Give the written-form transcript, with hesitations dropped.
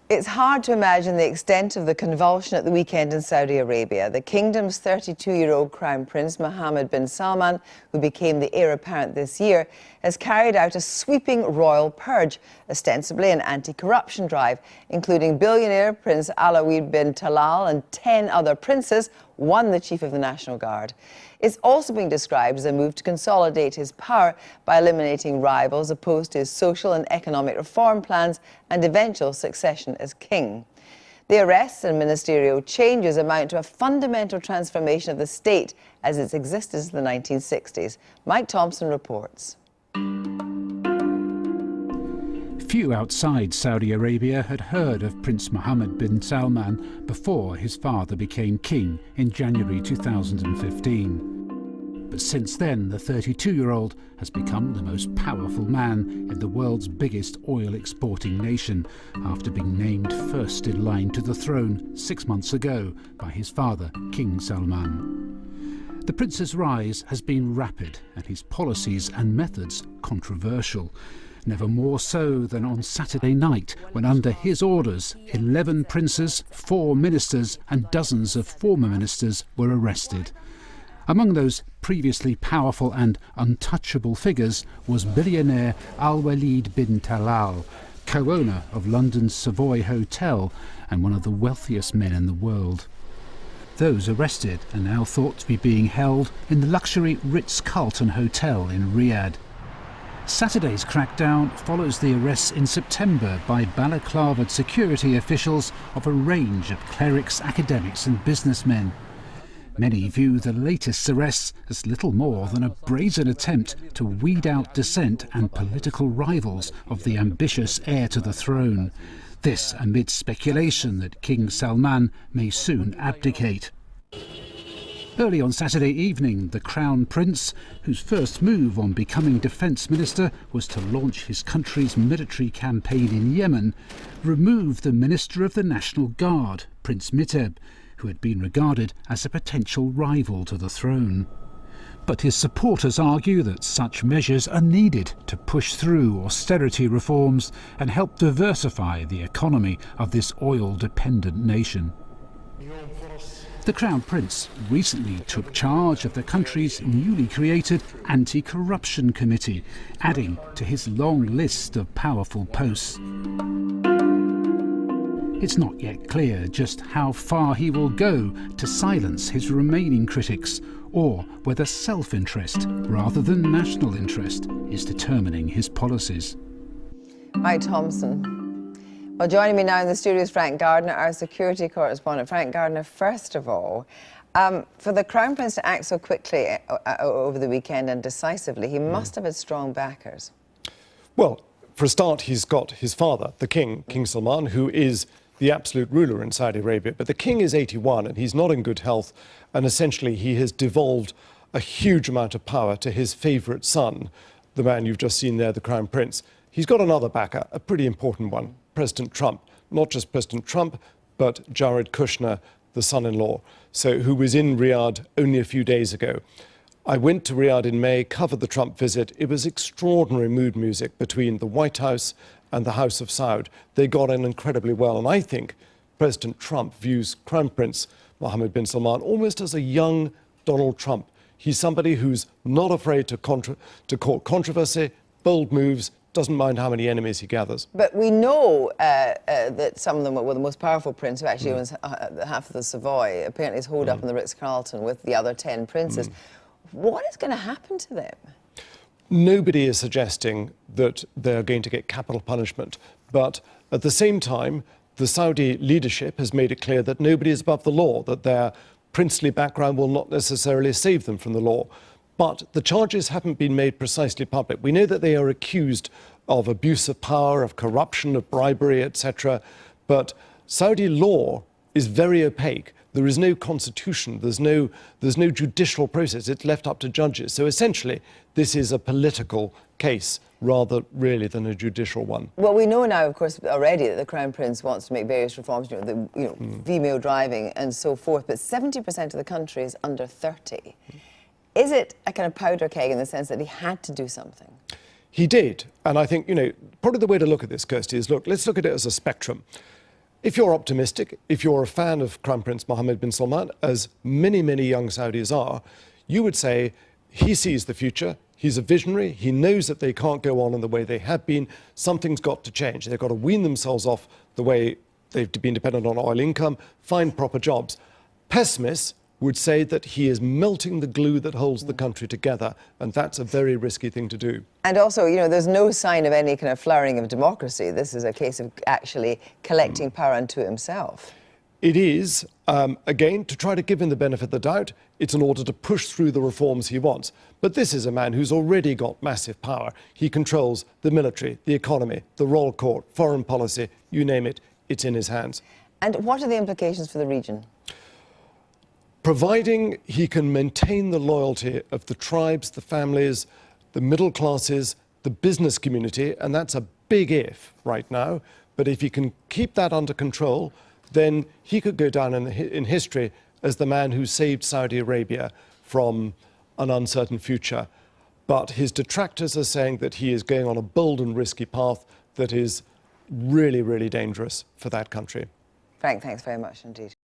It's hard to imagine the extent of the convulsion at the weekend in Saudi Arabia. The kingdom's 32-year-old Crown Prince Mohammed bin Salman, who became the heir apparent this year, has carried out a sweeping royal purge, ostensibly an anti-corruption drive, including billionaire Prince Alawid bin Talal and 10 other princes, one the Chief of the National Guard. It's also being described as a move to consolidate his power by eliminating rivals opposed to his social and economic reform plans and eventual succession as king. The arrests and ministerial changes amount to a fundamental transformation of the state as it's existed since the 1960s. Mike Thompson reports. Few outside Saudi Arabia had heard of Prince Mohammed bin Salman before his father became king in January 2015. But since then, the 32-year-old has become the most powerful man in the world's biggest oil-exporting nation, after being named first in line to the throne 6 months ago by his father, King Salman. The prince's rise has been rapid and his policies and methods controversial. Never more so than on Saturday night, when under his orders 11 princes, 4 ministers and dozens of former ministers were arrested. Among those previously powerful and untouchable figures was billionaire Al-Walid bin Talal, co-owner of London's Savoy Hotel and one of the wealthiest men in the world. Those arrested are now thought to be being held in the luxury Ritz-Carlton Hotel in Riyadh. Saturday's crackdown follows the arrests in September by balaclavaed security officials of a range of clerics, academics and businessmen. Many view the latest arrests as little more than a brazen attempt to weed out dissent and political rivals of the ambitious heir to the throne. This amid speculation that King Salman may soon abdicate. Early on Saturday evening, the Crown Prince, whose first move on becoming Defence Minister was to launch his country's military campaign in Yemen, removed the Minister of the National Guard, Prince Miteb, who had been regarded as a potential rival to the throne. But his supporters argue that such measures are needed to push through austerity reforms and help diversify the economy of this oil-dependent nation. The Crown Prince recently took charge of the country's newly created Anti-Corruption Committee, adding to his long list of powerful posts. It's not yet clear just how far he will go to silence his remaining critics, or whether self-interest rather than national interest is determining his policies. Mike Thompson. Well, joining me now in the studio is Frank Gardner, our security correspondent. Frank Gardner, first of all, for the Crown Prince to act so quickly over the weekend and decisively, he must have had strong backers. Well, for a start, he's got his father, the king, King Salman, who is the absolute ruler in Saudi Arabia. But the king is 81 and he's not in good health. And essentially, he has devolved a huge amount of power to his favourite son, the man you've just seen there, the Crown Prince. He's got another backer, a pretty important one, President Trump. Not just President Trump, but Jared Kushner, the son-in-law, who was in Riyadh only a few days ago. I went to Riyadh in May, covered the Trump visit. It was extraordinary mood music between the White House and the House of Saud. They got on incredibly well. And I think President Trump views Crown Prince Mohammed bin Salman almost as a young Donald Trump. He's somebody who's not afraid to court controversy, bold moves, doesn't mind how many enemies he gathers. But we know that some of them were the most powerful prince, who actually owns half of the Savoy, apparently is holed up in the Ritz-Carlton with the other 10 princes. What is going to happen to them? Nobody is suggesting that they're going to get capital punishment. But at the same time, the Saudi leadership has made it clear that nobody is above the law, that their princely background will not necessarily save them from the law. But the charges haven't been made precisely public. We know that they are accused of abuse of power, of corruption, of bribery, etc. But Saudi law is very opaque. There is no constitution. There's no judicial process. It's left up to judges. So essentially, this is a political case rather really than a judicial one. Well, we know now, of course, already that the Crown Prince wants to make various reforms, female driving and so forth. But 70% of the country is under 30. Is it a kind of powder keg in the sense that he had to do something? He did. And I think, probably the way to look at this, Kirsty, is let's look at it as a spectrum. If you're optimistic, if you're a fan of Crown Prince Mohammed bin Salman, as many, many young Saudis are, you would say he sees the future, he's a visionary, he knows that they can't go on in the way they have been, something's got to change. They've got to wean themselves off the way they've been dependent on oil income, find proper jobs. Pessimists would say that he is melting the glue that holds the country together, and that's a very risky thing to do. And also, you know, there's no sign of any kind of flowering of democracy. This is a case of actually collecting power unto himself. It is, again, to try to give him the benefit of the doubt. It's in order to push through the reforms he wants. But this is a man who's already got massive power. He controls the military, the economy, the royal court, foreign policy, you name it, it's in his hands. And what are the implications for the region? Providing he can maintain the loyalty of the tribes, the families, the middle classes, the business community, and that's a big if right now, but if he can keep that under control, then he could go down in history as the man who saved Saudi Arabia from an uncertain future. But his detractors are saying that he is going on a bold and risky path that is really, really dangerous for that country. Frank, thanks very much indeed.